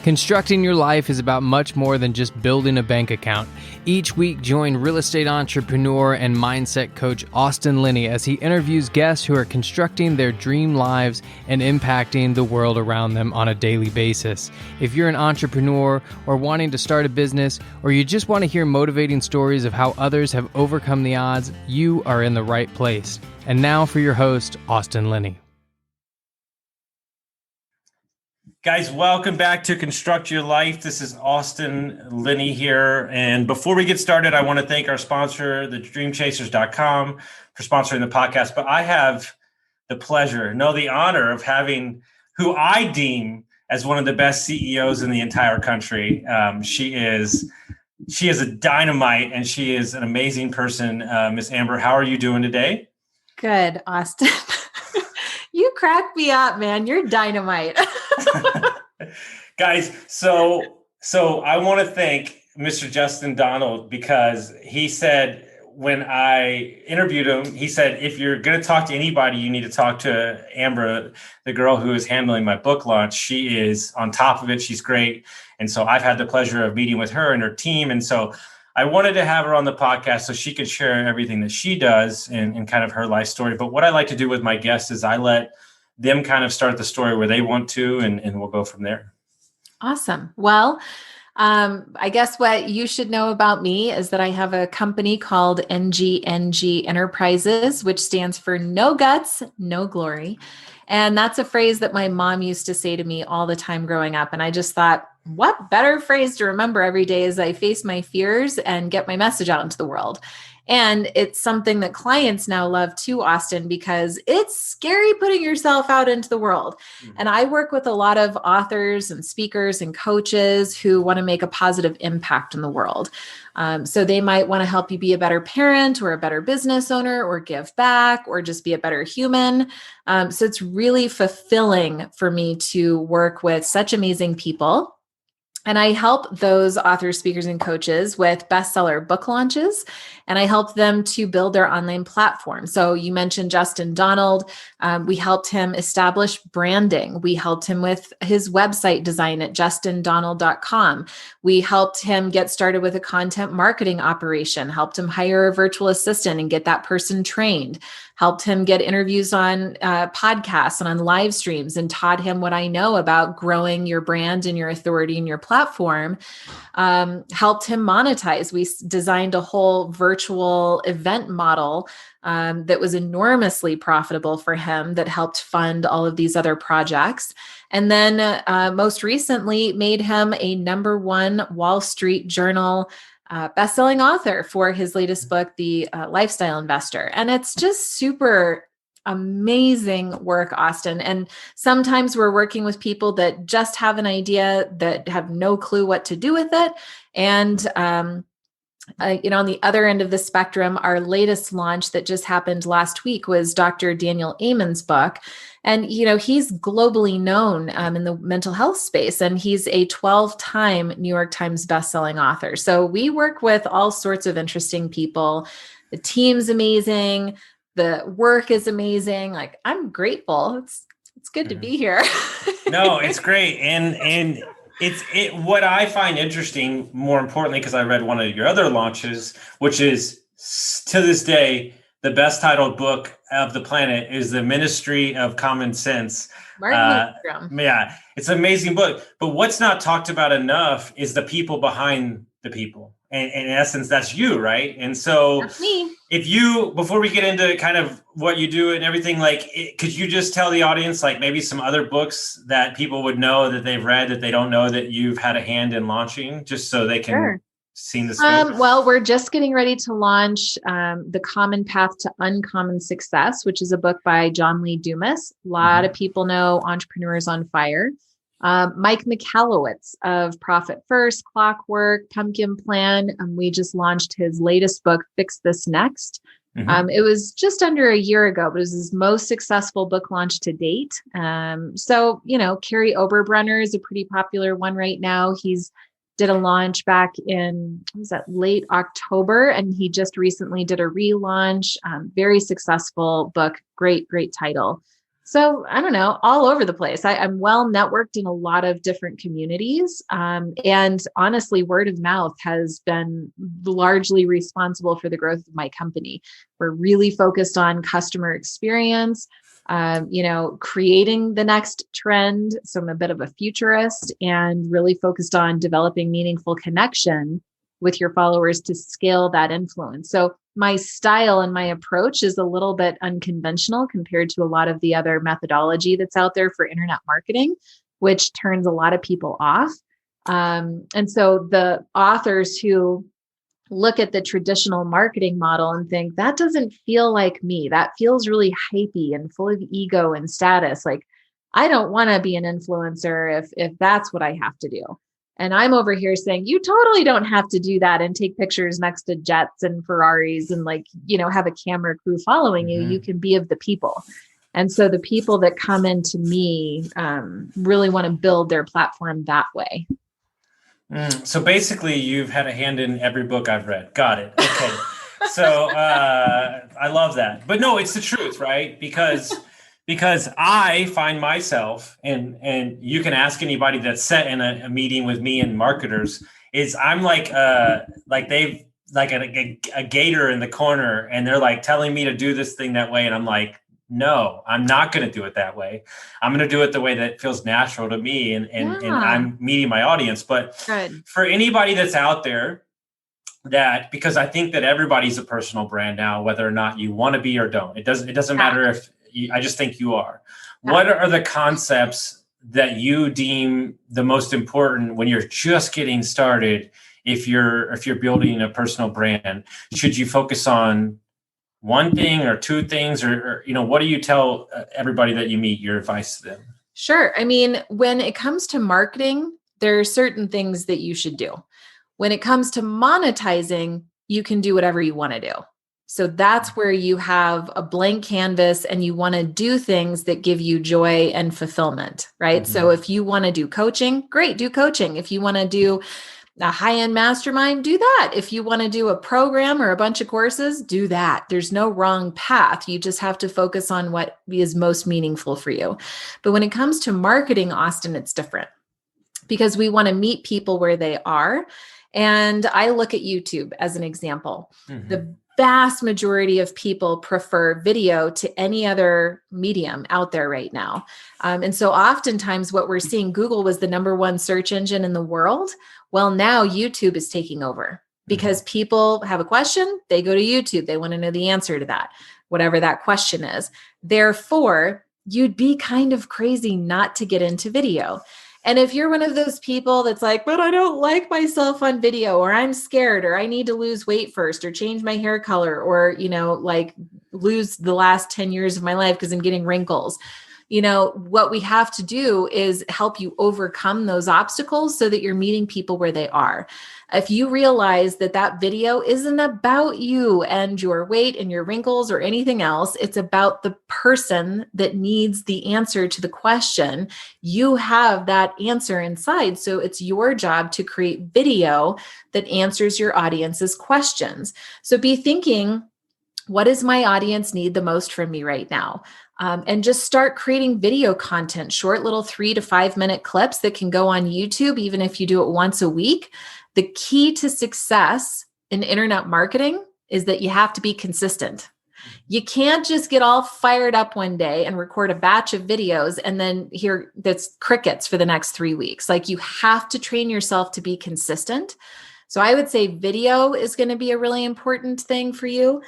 Constructing your life is about much more than just building a bank account. Each week, join real estate entrepreneur and mindset coach Austin Linney as he interviews guests who are constructing their dream lives and impacting the world around them on a daily basis. If you're an entrepreneur or wanting to start a business, or you just want to hear motivating stories of how others have overcome the odds, you are in the right place. And now for your host, Austin Linney. Guys, welcome back to Construct Your Life. This is Austin Linney here. And before we get started, I want to thank our sponsor, thedreamchasers.com, for sponsoring the podcast. But I have the pleasure, the honor of having who I deem as one of the best CEOs in the entire country. She is a dynamite, and she is an amazing person. Miss Amber, how are you doing today? Good, Austin. You crack me up, man. You're dynamite. Guys, so I want to thank Mr. Justin Donald, because he said, when I interviewed him, he said, if you're going to talk to anybody, you need to talk to Amber, the girl who is handling my book launch. She is on top of it. She's great. And so I've had the pleasure of meeting with her and her team. And so I wanted to have her on the podcast so she could share everything that she does and kind of her life story. But what I like to do with my guests is I let them kind of start the story where they want to, and we'll go from there. Awesome. Well, I guess what you should know about me is that I have a company called NGNG Enterprises, which stands for No Guts, No Glory. And that's a phrase that my mom used to say to me all the time growing up. And I just thought, what better phrase to remember every day as I face my fears and get my message out into the world. And it's something that clients now love too, Austin, because it's scary putting yourself out into the world. Mm-hmm. And I work with a lot of authors and speakers and coaches who want to make a positive impact in the world. So they might want to help you be a better parent or a better business owner or give back or just be a better human. So it's really fulfilling for me to work with such amazing people. And I help those authors, speakers, and coaches with bestseller book launches, and I help them to build their online platform. So you mentioned Justin Donald. We helped him establish branding. We helped him with his website design at justindonald.com. We helped him get started with a content marketing operation, helped him hire a virtual assistant and get that person trained, helped him get interviews on podcasts and on live streams, and taught him what I know about growing your brand and your authority and your platform, helped him monetize. We designed a whole virtual event model that was enormously profitable for him, that helped fund all of these other projects. And then most recently made him a #1 Wall Street Journal best-selling author for his latest book, The Lifestyle Investor. And it's just super amazing work, Austin. And sometimes we're working with people that just have an idea, that have no clue what to do with it. And on the other end of the spectrum, our latest launch that just happened last week was Dr. Daniel Amen's book. And, he's globally known in the mental health space, and he's a 12-time New York Times bestselling author. So we work with all sorts of interesting people. The team's amazing. The work is amazing. Like, I'm grateful. It's good to be here. No, it's great. And what I find interesting, more importantly, because I read one of your other launches, which is to this day, the best titled book of the planet, is The Ministry of Common Sense. Yeah, it's an amazing book. But what's not talked about enough is the people behind the people. And in essence, that's you, right? And so that's me. Before we get into kind of what you do and everything, could you just tell the audience, maybe some other books that people would know that they've read that they don't know that you've had a hand in launching, just so they can see the scope? Well, we're just getting ready to launch The Common Path to Uncommon Success, which is a book by Lee Dumas. A lot of people know Entrepreneurs on Fire. Mike Michalowicz of Profit First, Clockwork, Pumpkin Plan. We just launched his latest book, Fix This Next. It was just under a year ago, but it was his most successful book launch to date. Carrie Oberbrenner is a pretty popular one right now. He's did a launch back in, late October, and he just recently did a relaunch. Very successful book, great title. So I don't know, all over the place. I'm well networked in a lot of different communities. And honestly, word of mouth has been largely responsible for the growth of my company. We're really focused on customer experience, creating the next trend. So I'm a bit of a futurist and really focused on developing meaningful connection with your followers to scale that influence. So my style and my approach is a little bit unconventional compared to a lot of the other methodology that's out there for internet marketing, which turns a lot of people off. And so the authors who look at the traditional marketing model and think that doesn't feel like me, that feels really hypey and full of ego and status. Like, I don't want to be an influencer if that's what I have to do. And I'm over here saying, you totally don't have to do that and take pictures next to jets and Ferraris and have a camera crew following you. You can be of the people. And so the people that come into me really want to build their platform that way. So basically you've had a hand in every book I've read. Got it. Okay. So I love that. But no, it's the truth, right? Because I find myself, and you can ask anybody that's sat in a meeting with me and marketers, is I'm like a gator in the corner, and they're like telling me to do this thing that way. And I'm like, no, I'm not going to do it that way. I'm going to do it the way that feels natural to me. And I'm meeting my audience. But for anybody that's out there, because I think that everybody's a personal brand now, whether or not you want to be or don't, it doesn't matter if I just think you are. What are the concepts that you deem the most important when you're just getting started? If you're building a personal brand, should you focus on one thing or two things, or what do you tell everybody that you meet, your advice to them? Sure. I mean, when it comes to marketing, there are certain things that you should do. When it comes to monetizing, you can do whatever you want to do. So that's where you have a blank canvas and you want to do things that give you joy and fulfillment, right? Mm-hmm. So if you want to do coaching, great, do coaching. If you want to do a high-end mastermind, do that. If you want to do a program or a bunch of courses, do that. There's no wrong path. You just have to focus on what is most meaningful for you. But when it comes to marketing, Austin, it's different because we want to meet people where they are. And I look at YouTube as an example. Mm-hmm. The vast majority of people prefer video to any other medium out there right now. And so oftentimes what we're seeing, Google was the number one search engine in the world. Well, now YouTube is taking over because people have a question, they go to YouTube, they want to know the answer to that, whatever that question is. Therefore, you'd be kind of crazy not to get into video. And if you're one of those people that's like, but I don't like myself on video, or I'm scared, or I need to lose weight first, or change my hair color, or, lose the last 10 years of my life because I'm getting wrinkles. What we have to do is help you overcome those obstacles so that you're meeting people where they are. If you realize that video isn't about you and your weight and your wrinkles or anything else, it's about the person that needs the answer to the question. You have that answer inside. So it's your job to create video that answers your audience's questions. So be thinking, what does my audience need the most from me right now? And just start creating video content, short little 3 to 5 minute clips that can go on YouTube, even if you do it once a week. The key to success in internet marketing is that you have to be consistent. You can't just get all fired up one day and record a batch of videos and then hear that's crickets for the next 3 weeks. Like, you have to train yourself to be consistent. So I would say video is going to be a really important thing for you.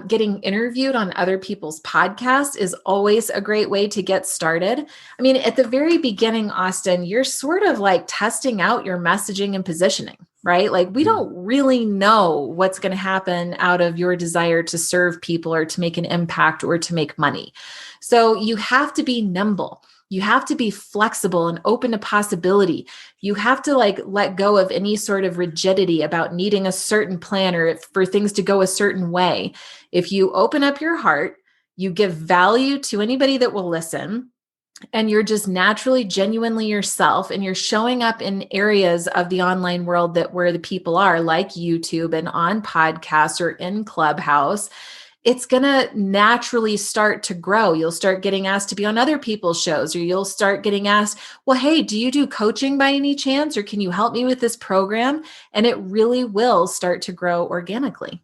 Getting interviewed on other people's podcasts is always a great way to get started. I mean, at the very beginning, Austin, you're sort of like testing out your messaging and positioning, right? Like, we don't really know what's going to happen out of your desire to serve people or to make an impact or to make money. So you have to be nimble. You have to be flexible and open to possibility. You have to let go of any sort of rigidity about needing a certain plan or for things to go a certain way. If you open up your heart, you give value to anybody that will listen, and you're just naturally, genuinely yourself, and you're showing up in areas of the online world where the people are, like YouTube and on podcasts or in Clubhouse, it's going to naturally start to grow. You'll start getting asked to be on other people's shows, or you'll start getting asked, well, hey, do you do coaching by any chance? Or can you help me with this program? And it really will start to grow organically.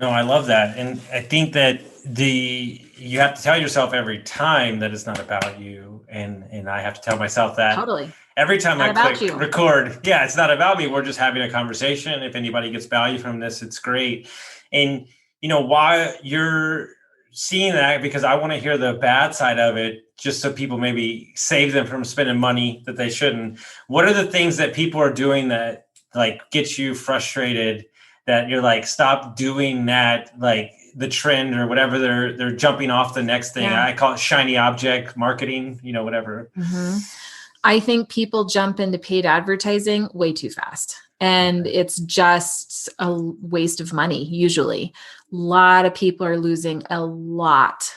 No, I love that. And I think that you have to tell yourself every time that it's not about you. And I have to tell myself that totally every time not I click record. Yeah, it's not about me. We're just having a conversation. If anybody gets value from this, it's great. And why you're seeing that, because I want to hear the bad side of it, just so people maybe save them from spending money that they shouldn't. What are the things that people are doing that like get you frustrated, that you're like, stop doing that, like the trend or whatever they're jumping off the next thing? Yeah. I call it shiny object marketing, whatever. Mm-hmm. I think people jump into paid advertising way too fast. And it's just a waste of money. Usually a lot of people are losing a lot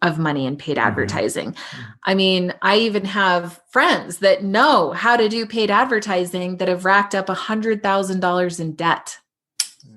of money in paid advertising. Mm-hmm. I mean, I even have friends that know how to do paid advertising that have racked up $100,000 in debt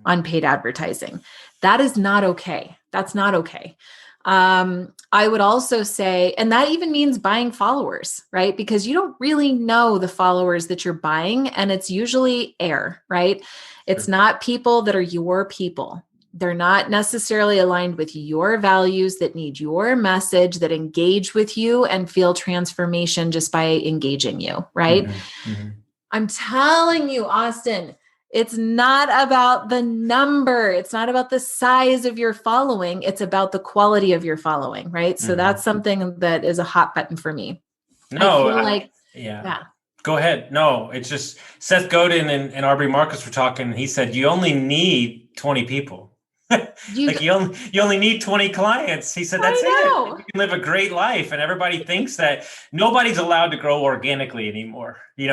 on paid advertising. That is not okay. That's not okay. I would also say, and that even means buying followers, right? Because you don't really know the followers that you're buying, and it's usually air, right? It's not people that are your people. They're not necessarily aligned with your values, that need your message, that engage with you and feel transformation just by engaging you, right? Mm-hmm. Mm-hmm. I'm telling you, Austin, it's not about the number. It's not about the size of your following. It's about the quality of your following, right? So that's something that is a hot button for me. No, I feel like, yeah. Go ahead. No, it's just Seth Godin and Aubrey Marcus were talking. And he said, you only need 20 people. You only need 20 clients. He said, that's it. You can live a great life. And everybody thinks that nobody's allowed to grow organically anymore. We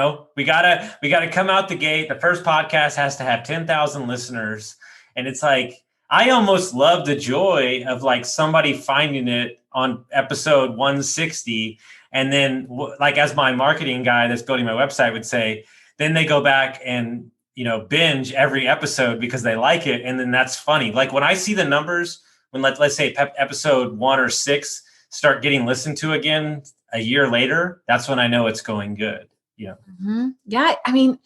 gotta come out the gate. The first podcast has to have 10,000 listeners. And it's like, I almost love the joy of like somebody finding it on episode 160. And then like, as my marketing guy that's building my website would say, then they go back and binge every episode because they like it. And then that's funny. Like when I see the numbers, when let's say episode 1 or 6 start getting listened to again a year later, that's when I know it's going good. Mm-hmm. Yeah. I mean,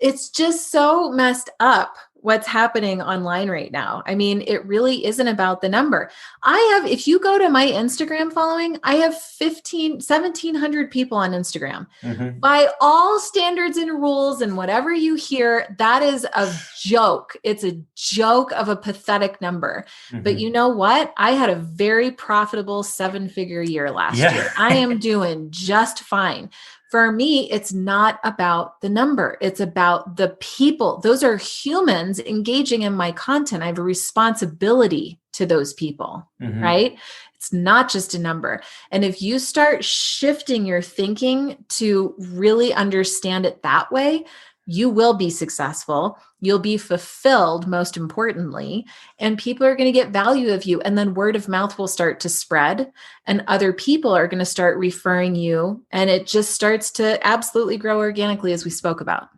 it's just so messed up what's happening online right now. I mean, it really isn't about the number. If you go to my Instagram following, I have 1,700 people on Instagram. Mm-hmm. By all standards and rules and whatever you hear, that is a joke. It's a joke of a pathetic number. Mm-hmm. But you know what? I had a very profitable 7-figure year last year. I am doing just fine. For me, it's not about the number. It's about the people. Those are humans engaging in my content. I have a responsibility to those people, right? It's not just a number. And if you start shifting your thinking to really understand it that way, you will be successful. You'll be fulfilled, most importantly, and people are going to get value of you. And then word of mouth will start to spread and other people are going to start referring you. And it just starts to absolutely grow organically, as we spoke about.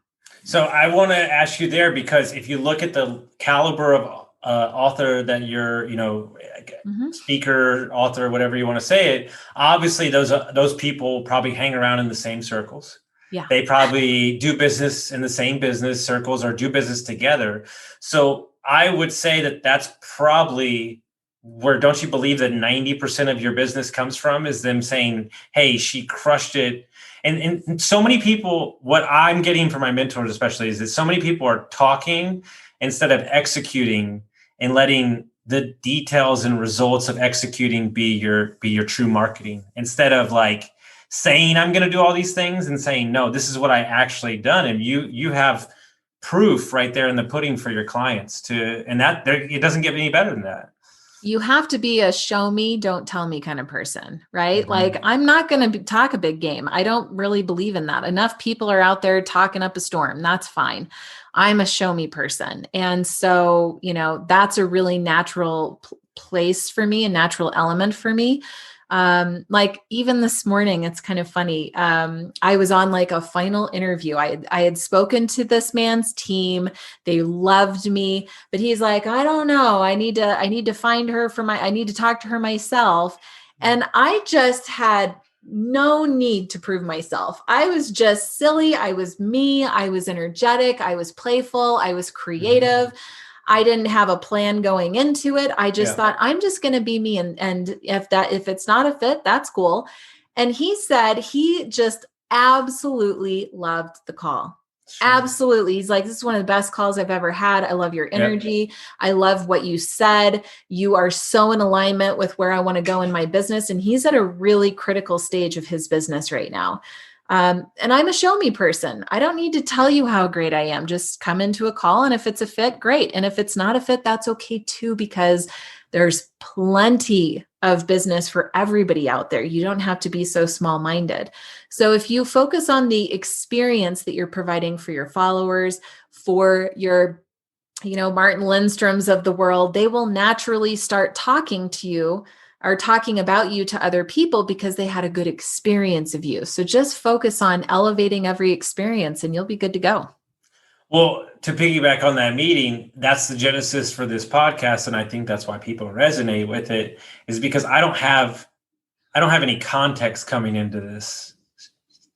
So I want to ask you there, because if you look at the caliber of author that you're, speaker, author, whatever you want to say it, obviously those people probably hang around in the same circles. Yeah. They probably do business in the same business circles or do business together. So I would say that that's probably where, don't you believe that 90% of your business comes from, is them saying, hey, she crushed it. And so many people, what I'm getting from my mentors especially, is that so many people are talking instead of executing and letting the details and results of executing be your true marketing, instead of like saying I'm going to do all these things and saying, no, this is what I actually done. And you have proof right there in the pudding for your clients it doesn't get any better than that. You have to be a show me, don't tell me kind of person, right? Mm-hmm. Like, I'm not going to talk a big game. I don't really believe in that. Enough people are out there talking up a storm. That's fine. I'm a show me person. And so, that's a really natural place for me, a natural element for me. Like even this morning, it's kind of funny. I was on like a final interview. I had spoken to this man's team. They loved me, but he's like, I don't know. I need to find her I need to talk to her myself. And I just had no need to prove myself. I was just silly. I was me. I was energetic. I was playful. I was creative. I didn't have a plan going into it. I just thought I'm just going to be me. And if it's not a fit, that's cool. And he said he just absolutely loved the call. Sure. Absolutely. He's like, this is one of the best calls I've ever had. I love your energy. Yep. I love what you said. You are so in alignment with where I want to go in my business. And he's at a really critical stage of his business right now. And I'm a show me person. I don't need to tell you how great I am. Just come into a call. And if it's a fit, great. And if it's not a fit, that's okay too, because there's plenty of business for everybody out there. You don't have to be so small-minded. So if you focus on the experience that you're providing for your followers, for your, Martin Lindstroms of the world, they will naturally start talking to you or talking about you to other people because they had a good experience of you. So just focus on elevating every experience and you'll be good to go. Well, to piggyback on that meeting, that's the genesis for this podcast. And I think that's why people resonate with it, is because I don't have any context coming into this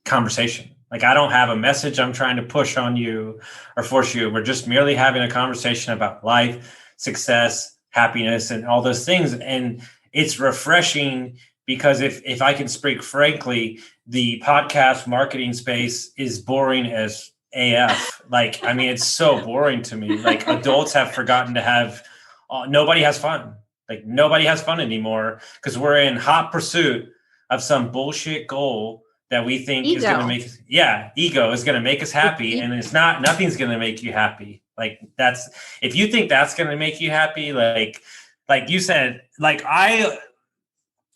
conversation. Like I don't have a message I'm trying to push on you or force you. We're just merely having a conversation about life, success, happiness, and all those things. And it's refreshing because if I can speak frankly, the podcast marketing space is boring as AF. Like, I mean, it's so boring to me. Like adults have forgotten to have, nobody has fun. Like nobody has fun anymore because we're in hot pursuit of some bullshit goal that we think is going to make us, ego is going to make us happy. And it's not, nothing's going to make you happy. Like if you think that's going to make you happy, like you said, one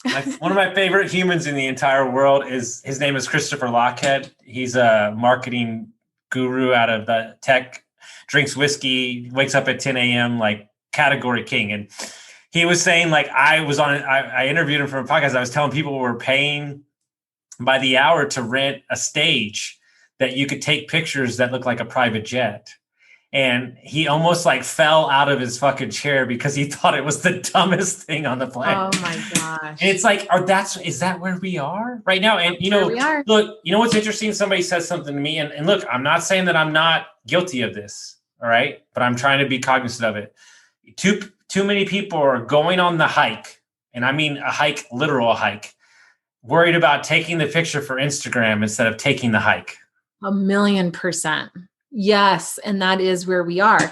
of my favorite humans in the entire world his name is Christopher Lochhead. He's a marketing guru out of the tech, drinks whiskey, wakes up at 10 a.m., like category king. And he was saying, like, I interviewed him for a podcast. I was telling people we're paying by the hour to rent a stage that you could take pictures that look like a private jet. And he almost like fell out of his fucking chair because he thought it was the dumbest thing on the planet. Oh my gosh. And it's like, is that where we are right now? And look, what's interesting? Somebody says something to me and look, I'm not saying that I'm not guilty of this. All right. But I'm trying to be cognizant of it. Too many people are going on the hike. And I mean, a hike, literal hike, worried about taking the picture for Instagram instead of taking the hike. 1,000,000%. Yes. And that is where we are.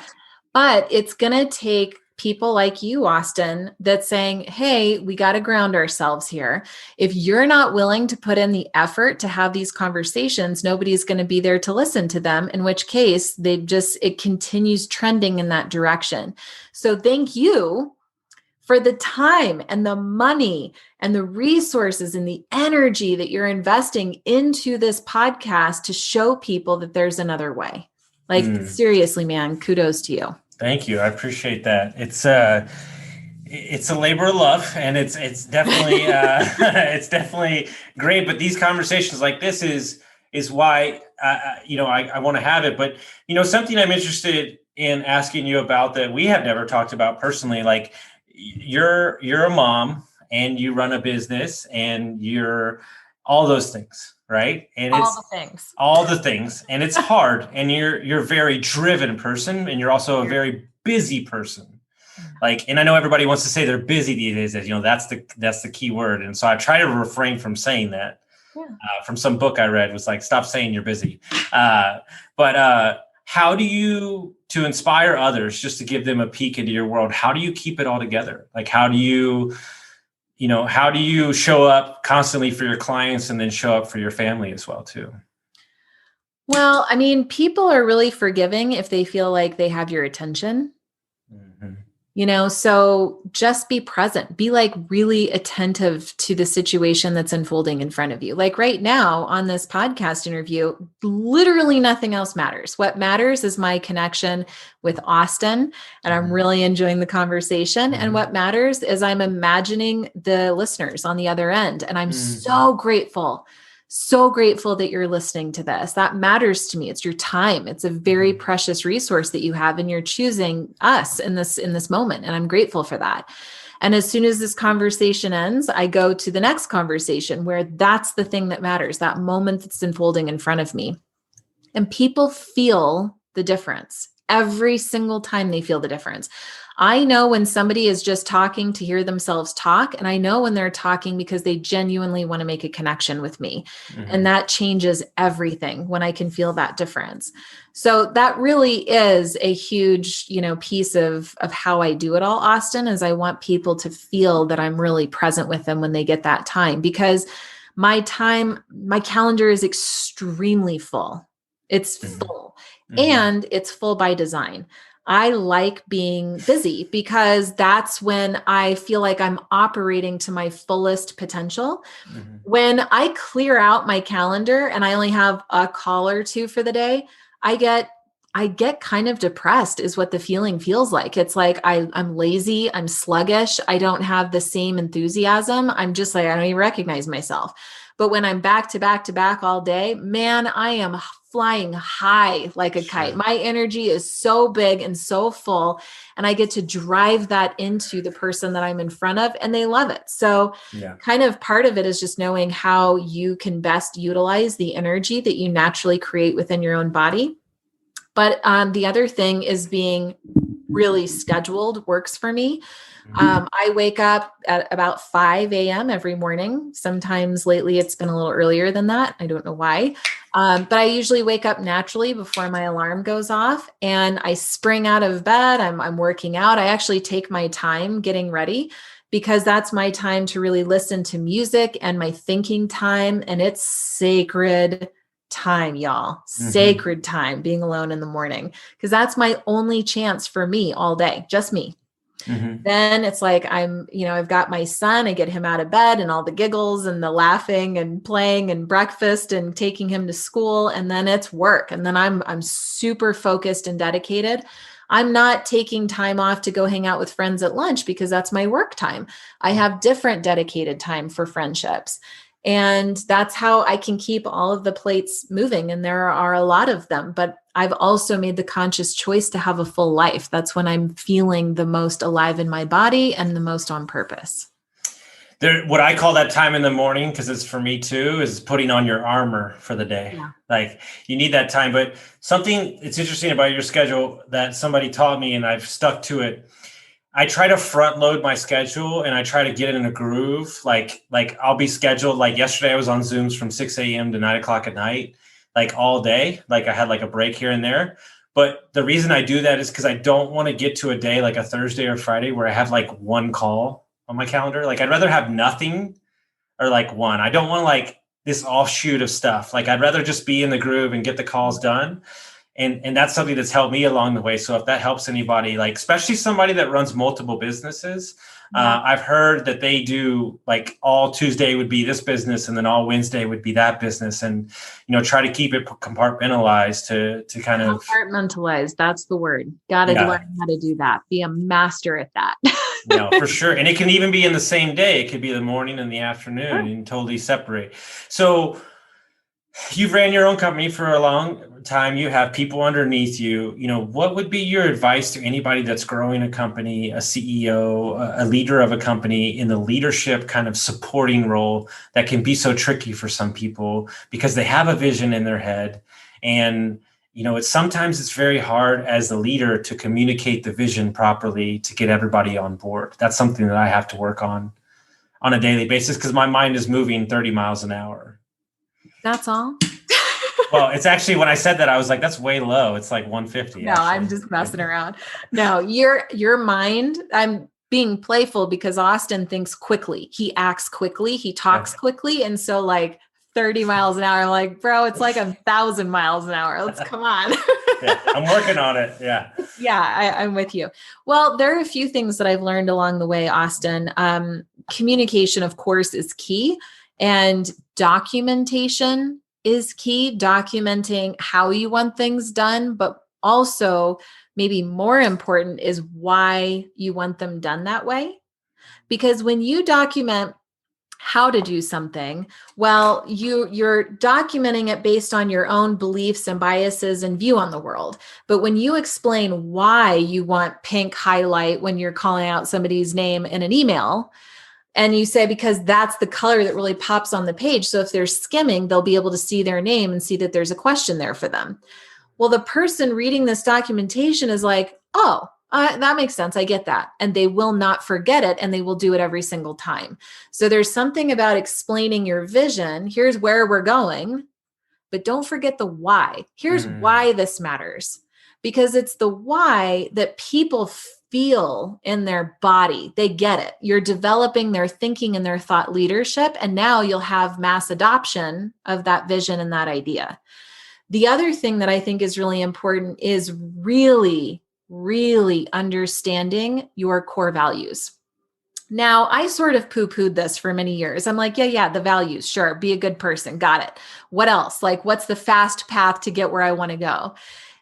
But it's going to take people like you, Austin, that's saying, hey, we got to ground ourselves here. If you're not willing to put in the effort to have these conversations, nobody's going to be there to listen to them, in which case it continues trending in that direction. So thank you for the time and the money and the resources and the energy that you're investing into this podcast to show people that there's another way. Like, seriously, man, kudos to you. Thank you. I appreciate that. It's a labor of love, and it's definitely it's definitely great. But these conversations like this is why I want to have it. But something I'm interested in asking you about that we have never talked about personally, like you're a mom and you run a business and you're all those things. Right. And all the things. And it's hard. And you're a very driven person. And you're also a very busy person. Like, and I know everybody wants to say they're busy these days. That's the key word. And so I try to refrain from saying that. From some book I read was like, stop saying you're busy. But how do you, to inspire others, just to give them a peek into your world, how do you keep it all together? Like, how do you show up constantly for your clients and then show up for your family as well, too? Well, I mean, people are really forgiving if they feel like they have your attention. Mm-hmm. So just be present, be like really attentive to the situation that's unfolding in front of you. Like right now on this podcast interview, literally nothing else matters. What matters is my connection with Austin, and I'm really enjoying the conversation. And what matters is I'm imagining the listeners on the other end. And I'm so grateful that you're listening to this. That matters to me. It's your time. It's a very precious resource that you have, and you're choosing us in this moment. And I'm grateful for that. And as soon as this conversation ends, I go to the next conversation where that's the thing that matters, that moment that's unfolding in front of me. And people feel the difference. Every single time they feel the difference. I know when somebody is just talking to hear themselves talk, and I know when they're talking because they genuinely want to make a connection with me. And that changes everything when I can feel that difference. So that really is a huge, piece of how I do it all, Austin, is I want people to feel that I'm really present with them when they get that time, because my calendar is extremely full. It's full. And it's full by design. I like being busy because that's when I feel like I'm operating to my fullest potential. When I clear out my calendar and I only have a call or two for the day, I get kind of depressed is what the feeling feels like. It's like I'm lazy, I'm sluggish, I don't have the same enthusiasm. I'm just like, I don't even recognize myself. But when I'm back to back to back all day, man, I am flying high like a kite. My energy is so big and so full, and I get to drive that into the person that I'm in front of, and they love it. So kind of part of it is just knowing how you can best utilize the energy that you naturally create within your own body. But the other thing is being really scheduled works for me. I wake up at about 5 a.m. every morning. Sometimes lately it's been a little earlier than that. I don't know why. But I usually wake up naturally before my alarm goes off, and I spring out of bed. I'm working out. I actually take my time getting ready because that's my time to really listen to music and my thinking time. And it's sacred time, y'all. Sacred time being alone in the morning, because that's my only chance for me all day, just me. Then it's like I've got my son, I get him out of bed and all the giggles and the laughing and playing and breakfast and taking him to school. And then it's work. And then I'm super focused and dedicated. I'm not taking time off to go hang out with friends at lunch because that's my work time. I have different dedicated time for friendships. And that's how I can keep all of the plates moving. And there are a lot of them, but I've also made the conscious choice to have a full life. That's when I'm feeling the most alive in my body and the most on purpose. What I call that time in the morning, because it's for me too, is putting on your armor for the day. Like you need that time. But something it's interesting about your schedule that somebody taught me, and I've stuck to it. I try to front load my schedule, and I try to get it in a groove. Like I'll be scheduled. Like yesterday I was on Zooms from 6 a.m. to 9 o'clock at night, like all day. Like I had like a break here and there. But the reason I do that is because I don't want to get to a day like a Thursday or Friday where I have like one call on my calendar. Like I'd rather have nothing or like one. I don't want like this offshoot of stuff. Like I'd rather just be in the groove and get the calls done. And that's something that's helped me along the way. So if that helps anybody, like especially somebody that runs multiple businesses, I've heard that they do like all Tuesday would be this business, and then all Wednesday would be that business, and try to keep it compartmentalized to kind of compartmentalized. That's the word. Got to learn how to do that. Be a master at that. No, for sure. And it can even be in the same day. It could be the morning and the afternoon and totally separate. So you've ran your own company for a long time. You have people underneath you. What would be your advice to anybody that's growing a company, a CEO, a leader of a company in the leadership kind of supporting role that can be so tricky for some people because they have a vision in their head? And, sometimes it's very hard as the leader to communicate the vision properly to get everybody on board. That's something that I have to work on a daily basis because my mind is moving 30 miles an hour. That's all. Well, it's actually, when I said that, I was like, that's way low. It's like 150. No, actually. I'm just messing around. No, your mind, I'm being playful because Austin thinks quickly. He acts quickly. He talks quickly. And so like 30 miles an hour, I'm like, bro, it's like 1,000 miles an hour. Let's come on. I'm working on it. Yeah. Yeah, I'm with you. Well, there are a few things that I've learned along the way, Austin. Communication, of course, is key, and documentation is key, documenting how you want things done, but also maybe more important is why you want them done that way. Because when you document how to do something, well, you're documenting it based on your own beliefs and biases and view on the world. But when you explain why you want pink highlight when you're calling out somebody's name in an email, and you say, because that's the color that really pops on the page. So if they're skimming, they'll be able to see their name and see that there's a question there for them. Well, the person reading this documentation is like, oh, that makes sense. I get that. And they will not forget it, and they will do it every single time. So there's something about explaining your vision. Here's where we're going, but don't forget the why. Here's why this matters, because it's the why that people feel in their body. They get it. You're developing their thinking and their thought leadership. And now you'll have mass adoption of that vision and that idea. The other thing that I think is really important is really understanding your core values. Now, I sort of poo-pooed this for many years. I'm like, yeah, the values, sure, be a good person, got it. What else? Like, what's the fast path to get where I want to go?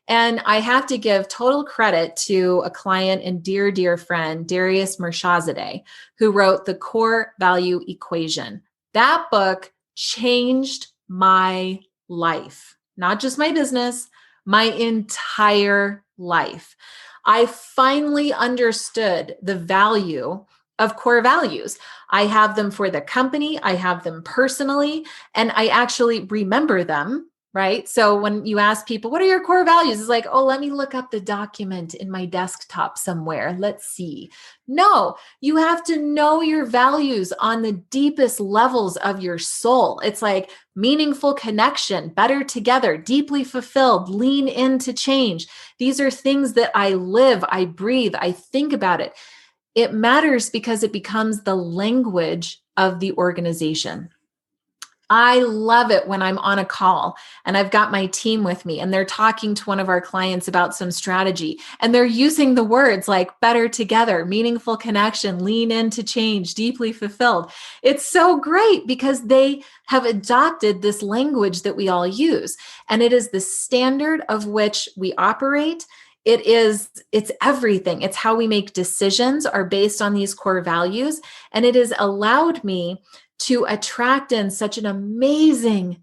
And I have to give total credit to a client and dear friend, Darius Mirshahzadeh, who wrote The Core Value Equation. That book changed my life, not just my business, my entire life. I finally understood the value of core values. I have them for the company, I have them personally, and I actually remember them, right? So when you ask people, what are your core values? It's like, oh, let me look up the document in my desktop somewhere. Let's see. No, you have to know your values on the deepest levels of your soul. It's like meaningful connection, better together, deeply fulfilled, lean into change. These are things that I live, I breathe, I think about it. It matters because it becomes the language of the organization. I love it when I'm on a call and I've got my team with me and they're talking to one of our clients about some strategy and they're using the words like better together, meaningful connection, lean into change, deeply fulfilled. It's so great because they have adopted this language that we all use, and it is the standard of which we operate. It's everything. It's how we make decisions are based on these core values. And it has allowed me to attract in such an amazing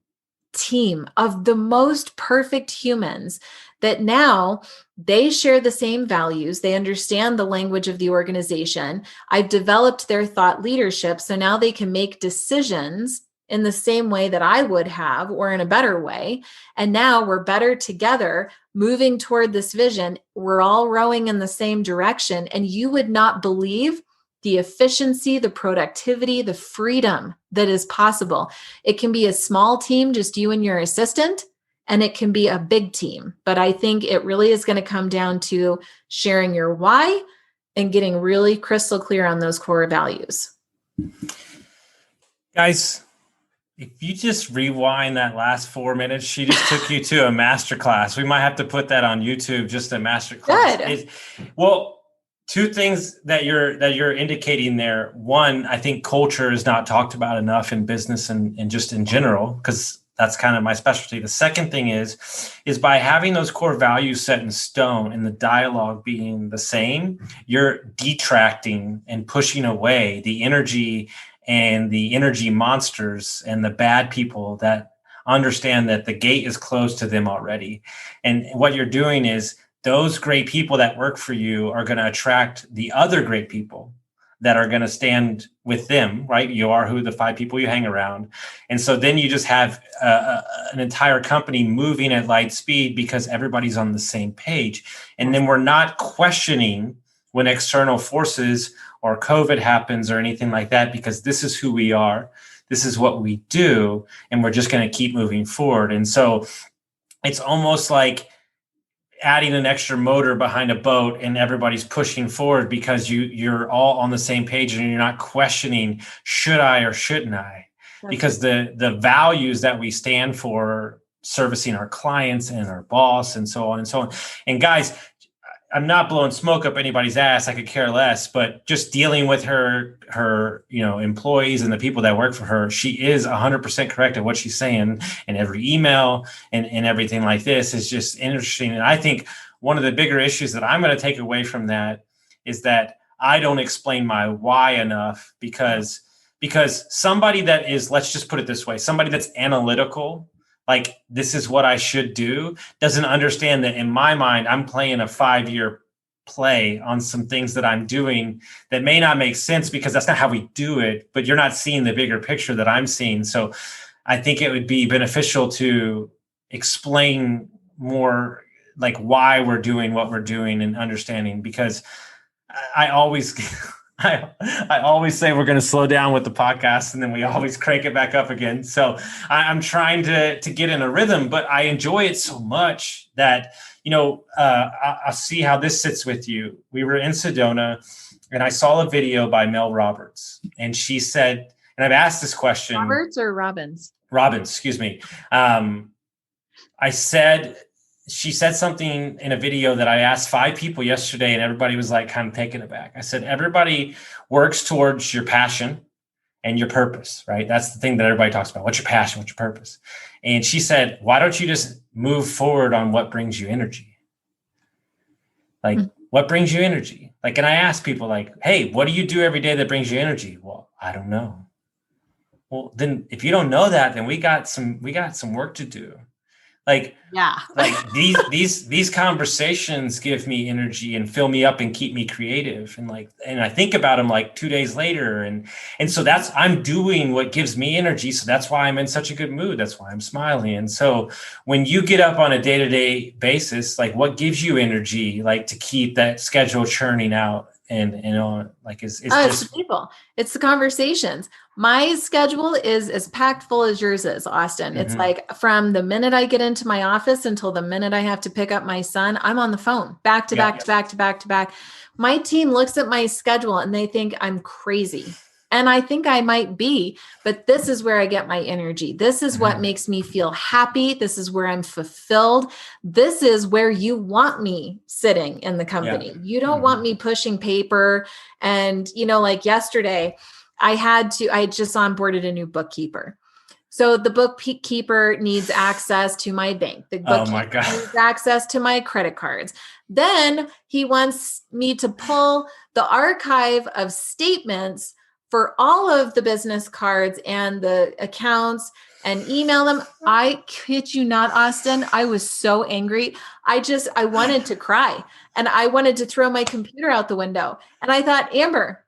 team of the most perfect humans that now they share the same values. They understand the language of the organization. I've developed their thought leadership. So now they can make decisions in the same way that I would have, or in a better way. And now we're better together, moving toward this vision. We're all rowing in the same direction. And you would not believe the efficiency, the productivity, the freedom that is possible. It can be a small team, just you and your assistant, and it can be a big team. But I think it really is going to come down to sharing your why and getting really crystal clear on those core values. Guys, if you just rewind that last 4 minutes, she just took you to a masterclass. We might have to put that on YouTube, just a masterclass. Good. Well, two things that you're indicating there. One, I think culture is not talked about enough in business and just in general, because that's kind of my specialty. The second thing is by having those core values set in stone and the dialogue being the same, you're detracting and pushing away the energy and the energy monsters and the bad people that understand that the gate is closed to them already. And what you're doing is those great people that work for you are going to attract the other great people that are going to stand with them, right? You are who the 5 people you hang around. And so then you just have an entire company moving at light speed because everybody's on the same page. And then we're not questioning when external forces or COVID happens or anything like that, because this is who we are. This is what we do. And we're just going to keep moving forward. And so it's almost like adding an extra motor behind a boat and everybody's pushing forward because you're all on the same page and you're not questioning, should I or shouldn't I? Because the values that we stand for, servicing our clients and our boss and so on and so on. And guys, I'm not blowing smoke up anybody's ass. I could care less, but just dealing with her, employees and the people that work for her, she is 100% correct at what she's saying. And every email and everything like this is just interesting. And I think one of the bigger issues that I'm going to take away from that is that I don't explain my why enough because somebody that is, let's just put it this way, somebody that's analytical, like this is what I should do, doesn't understand that in my mind, I'm playing a 5-year play on some things that I'm doing that may not make sense because that's not how we do it, but you're not seeing the bigger picture that I'm seeing. So I think it would be beneficial to explain more like why we're doing what we're doing and understanding, because I always I always say we're going to slow down with the podcast and then we always crank it back up again. So I'm trying to get in a rhythm, but I enjoy it so much that, I'll see how this sits with you. We were in Sedona and I saw a video by Mel Roberts, and she said, and I've asked this question. Roberts or Robbins? Robbins, excuse me. She said something in a video that I asked 5 people yesterday, and everybody was like kind of taken aback. I said, everybody works towards your passion and your purpose, right? That's the thing that everybody talks about. What's your passion? What's your purpose? And she said, why don't you just move forward on what brings you energy? Like, what brings you energy? Like, and I ask people like, hey, what do you do every day that brings you energy? Well, I don't know. Well, then if you don't know that, then we got some work to do. Like these conversations give me energy and fill me up and keep me creative. And I think about them like 2 days later. And so I'm doing what gives me energy. So that's why I'm in such a good mood. That's why I'm smiling. And so when you get up on a day-to-day basis, like what gives you energy, like to keep that schedule churning out and on, like it's the people, it's the conversations. My schedule is as packed full as yours is, Austin. It's like from the minute I get into my office until the minute I have to pick up my son, I'm on the phone back to back. My team looks at my schedule and they think I'm crazy. And I think I might be, but this is where I get my energy. This is what makes me feel happy. This is where I'm fulfilled. This is where you want me sitting in the company. Yeah. You don't want me pushing paper. And, like yesterday, I just onboarded a new bookkeeper. So the bookkeeper needs access to my bank. The bookkeeper needs access to my credit cards. Then he wants me to pull the archive of statements for all of the business cards and the accounts and email them. I kid you not, Austin. I was so angry. I wanted to cry and I wanted to throw my computer out the window. And I thought, Amber,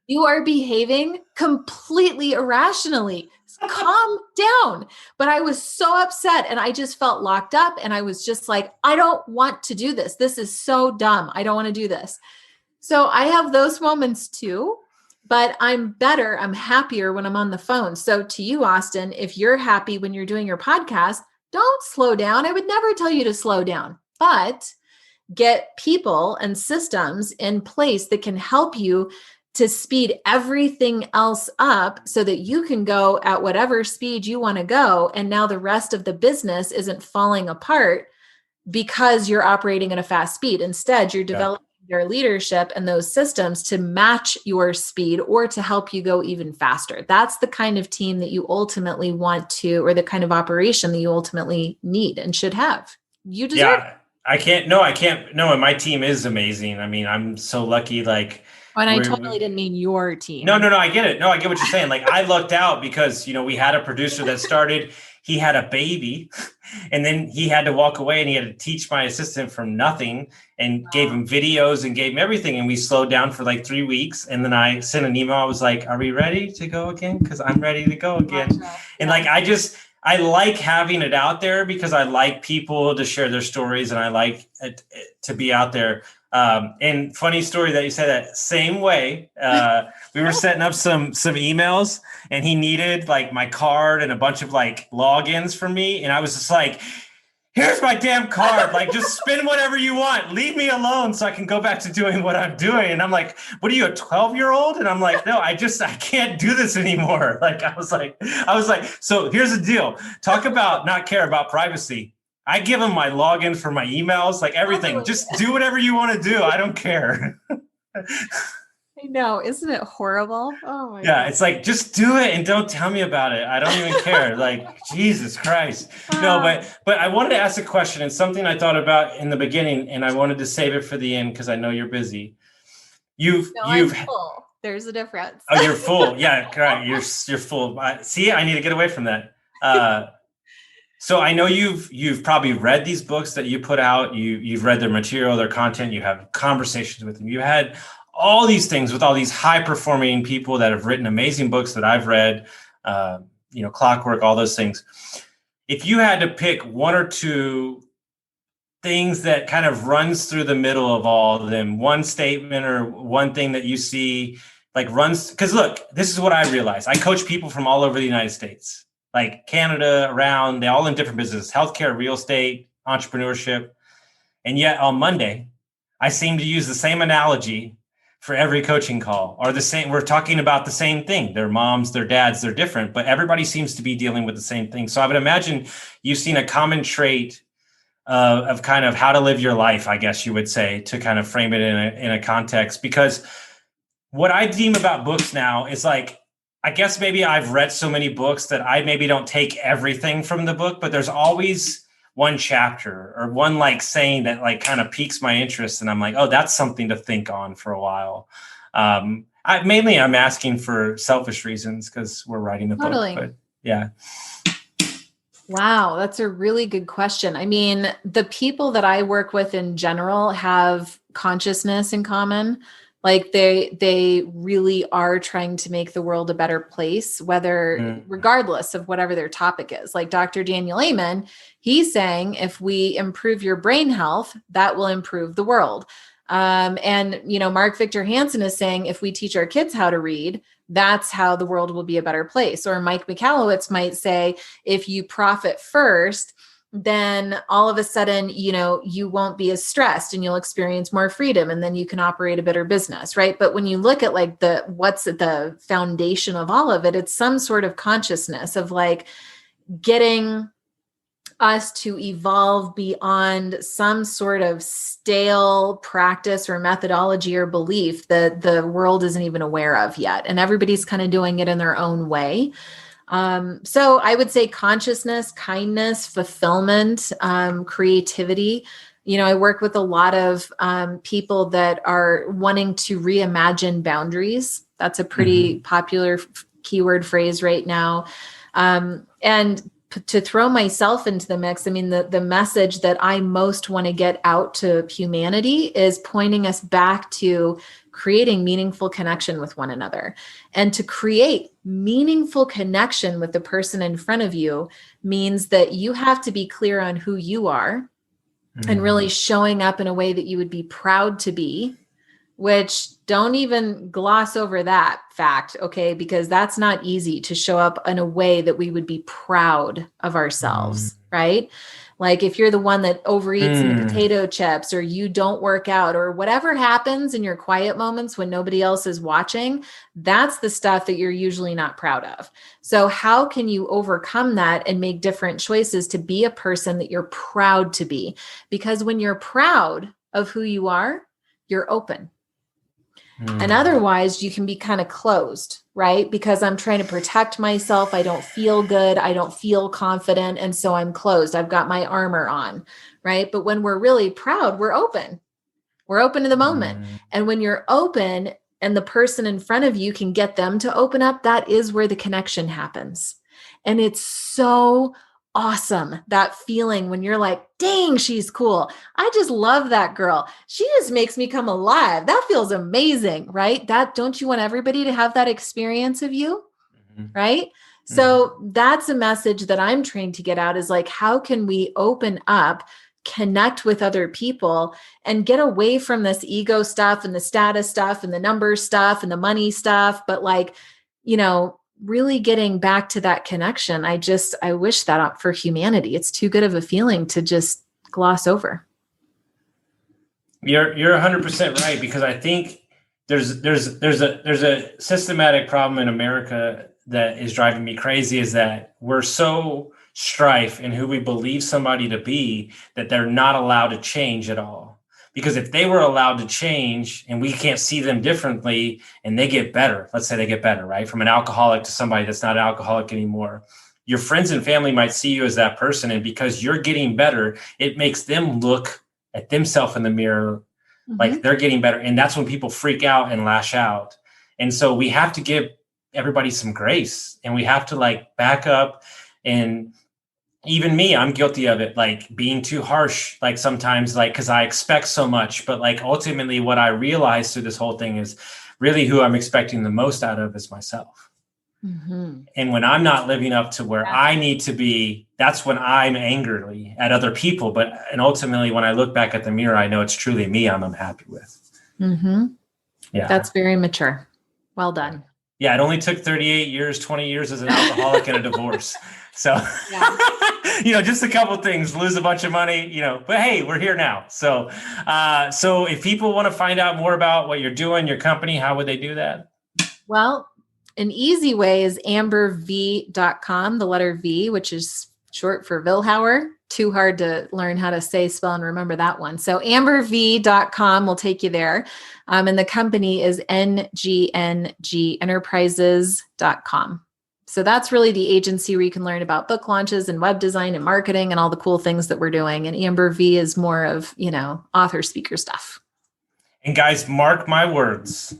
you are behaving completely irrationally. Calm down. But I was so upset and I just felt locked up. And I was just like, I don't want to do this. This is so dumb. I don't want to do this. So I have those moments too. But I'm better. I'm happier when I'm on the phone. So to you, Austin, if you're happy when you're doing your podcast, don't slow down. I would never tell you to slow down, but get people and systems in place that can help you to speed everything else up so that you can go at whatever speed you want to go. And now the rest of the business isn't falling apart because you're operating at a fast speed. Instead, you're developing your leadership and those systems to match your speed or to help you go even faster. That's the kind of team that you ultimately want to, or the kind of operation that you ultimately need and should have. You deserve it. I can't. No, and my team is amazing. I mean, I'm so lucky. Like, and I totally didn't mean your team. No, I get it. No, I get what you're saying. Like, I lucked out because, we had a producer that started, he had a baby and then he had to walk away and he had to teach my assistant from nothing and gave him videos and gave him everything. And we slowed down for like 3 weeks. And then I sent an email. I was like, are we ready to go again? Because I'm ready to go again. And like, I like having it out there because I like people to share their stories and I like it to be out there. And funny story that you said that same way, we were setting up some emails and he needed like my card and a bunch of like logins for me. And I was just like, here's my damn card. Like, just spend whatever you want. Leave me alone so I can go back to doing what I'm doing. And I'm like, what are you, a 12-year-old? And I'm like, no, I can't do this anymore. Like, I was like, so here's the deal. Talk about not care about privacy. I give them my login for my emails, like everything. Totally. Just do whatever you want to do. I don't care. I know. Isn't it horrible? Oh my Yeah, God. it's like, just do it and don't tell me about it. I don't even care. Like, Jesus Christ. No, but I wanted to ask a question, and something I thought about in the beginning, and I wanted to save it for the end because I know you're busy. I'm full. There's a difference. Oh, you're full. Yeah, right. You're full. See, I need to get away from that. So I know you've probably read these books that you put out. You've read their material, their content. You have conversations with them. You had all these things with all these high performing people that have written amazing books that I've read. Clockwork, all those things. If you had to pick one or two things that kind of runs through the middle of all of them, one statement or one thing that you see like runs, because look, this is what I realize. I coach people from all over the United States, like Canada, around, they're all in different businesses, healthcare, real estate, entrepreneurship. And yet on Monday, I seem to use the same analogy for every coaching call, or the same. We're talking about the same thing. Their moms, their dads, they're different, but everybody seems to be dealing with the same thing. So I would imagine you've seen a common trait of kind of how to live your life, I guess you would say, to kind of frame it in a context. Because what I deem about books now is like, I guess maybe I've read so many books that I maybe don't take everything from the book, but there's always one chapter or one like saying that like kind of piques my interest. And I'm like, oh, that's something to think on for a while. I'm asking for selfish reasons because we're writing the book, but yeah. Wow, that's a really good question. I mean, the people that I work with in general have consciousness in common. Like they really are trying to make the world a better place, regardless of whatever their topic is. Like Dr. Daniel Amen, he's saying if we improve your brain health, that will improve the world. And Mark Victor Hansen is saying if we teach our kids how to read, that's how the world will be a better place. Or Mike Michalowicz might say, if you profit first, then all of a sudden, you won't be as stressed and you'll experience more freedom and then you can operate a better business, right? But when you look at like what's at the foundation of all of it, it's some sort of consciousness of like getting us to evolve beyond some sort of stale practice or methodology or belief that the world isn't even aware of yet. And everybody's kind of doing it in their own way. So I would say consciousness, kindness, fulfillment, creativity. I work with a lot of people that are wanting to reimagine boundaries. That's a pretty popular keyword phrase right now. And to throw myself into the mix, I mean, the message that I most want to get out to humanity is pointing us back to creating meaningful connection with one another. And to create meaningful connection with the person in front of you means that you have to be clear on who you are and really showing up in a way that you would be proud to be, which don't even gloss over that fact, okay? Because that's not easy to show up in a way that we would be proud of ourselves, right? Like if you're the one that overeats in the potato chips, or you don't work out, or whatever happens in your quiet moments when nobody else is watching, that's the stuff that you're usually not proud of. So how can you overcome that and make different choices to be a person that you're proud to be? Because when you're proud of who you are, you're open. And otherwise you can be kind of closed, right? Because I'm trying to protect myself. I don't feel good. I don't feel confident. And so I'm closed. I've got my armor on, right? But when we're really proud, we're open. We're open to the moment. And when you're open and the person in front of you can get them to open up, that is where the connection happens. And it's so awesome, that feeling when you're like, dang, she's cool. I just love that girl. She just makes me come alive. That feels amazing, right? Don't you want everybody to have that experience of you? Right? So that's a message that I'm trying to get out, is like, how can we open up, connect with other people, and get away from this ego stuff and the status stuff and the numbers stuff and the money stuff, but like, really getting back to that connection. I wish that for humanity. It's too good of a feeling to just gloss over. You're 100% right, because I think there's a systematic problem in America that is driving me crazy, is that we're so strife and who we believe somebody to be, that they're not allowed to change at all. Because if they were allowed to change and we can't see them differently and they get better, let's say they get better, right? From an alcoholic to somebody that's not an alcoholic anymore, your friends and family might see you as that person. And because you're getting better, it makes them look at themselves in the mirror like they're getting better. And that's when people freak out and lash out. And so we have to give everybody some grace, and we have to like back up. And even me, I'm guilty of it, like being too harsh, like sometimes, like, because I expect so much. But like ultimately what I realized through this whole thing is really who I'm expecting the most out of is myself. And when I'm not living up to where I need to be, that's when I'm angrily at other people. And ultimately, when I look back at the mirror, I know it's truly me I'm unhappy with. Yeah, that's very mature. Well done. Yeah, it only took 38 years, 20 years as an alcoholic and a divorce. So, just a couple of things, lose a bunch of money, but hey, we're here now. So if people want to find out more about what you're doing, your company, how would they do that? Well, an easy way is amberv.com, the letter V, which is short for Vilhauer. Too hard to learn how to say, spell, and remember that one. So amberv.com will take you there. And the company is NGNG Enterprises.com. So that's really the agency where you can learn about book launches and web design and marketing and all the cool things that we're doing. And Amber V is more of, author speaker stuff. And guys, mark my words.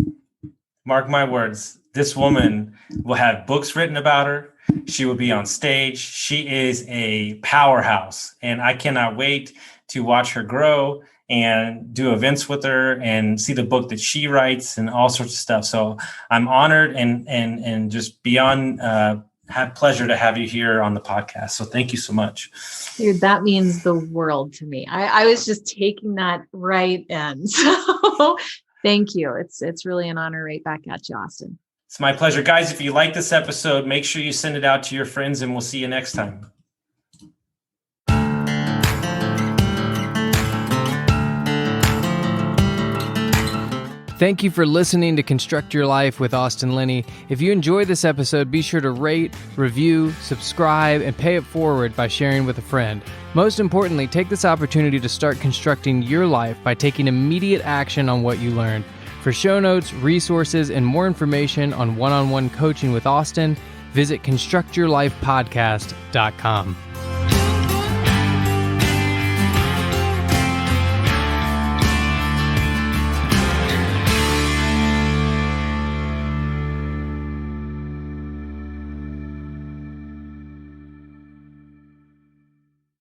Mark my words. This woman will have books written about her. She will be on stage. She is a powerhouse, and I cannot wait to watch her grow and do events with her and see the book that she writes and all sorts of stuff. So I'm honored and just beyond pleasure to have you here on the podcast. So thank you so much. Dude, that means the world to me. I was just taking that right in. So thank you. It's really an honor right back at you, Austin. It's my pleasure. Guys, if you like this episode, make sure you send it out to your friends, and we'll see you next time. Thank you for listening to Construct Your Life with Austin Linney. If you enjoyed this episode, be sure to rate, review, subscribe, and pay it forward by sharing with a friend. Most importantly, take this opportunity to start constructing your life by taking immediate action on what you learned. For show notes, resources, and more information on one-on-one coaching with Austin, visit constructyourlifepodcast.com.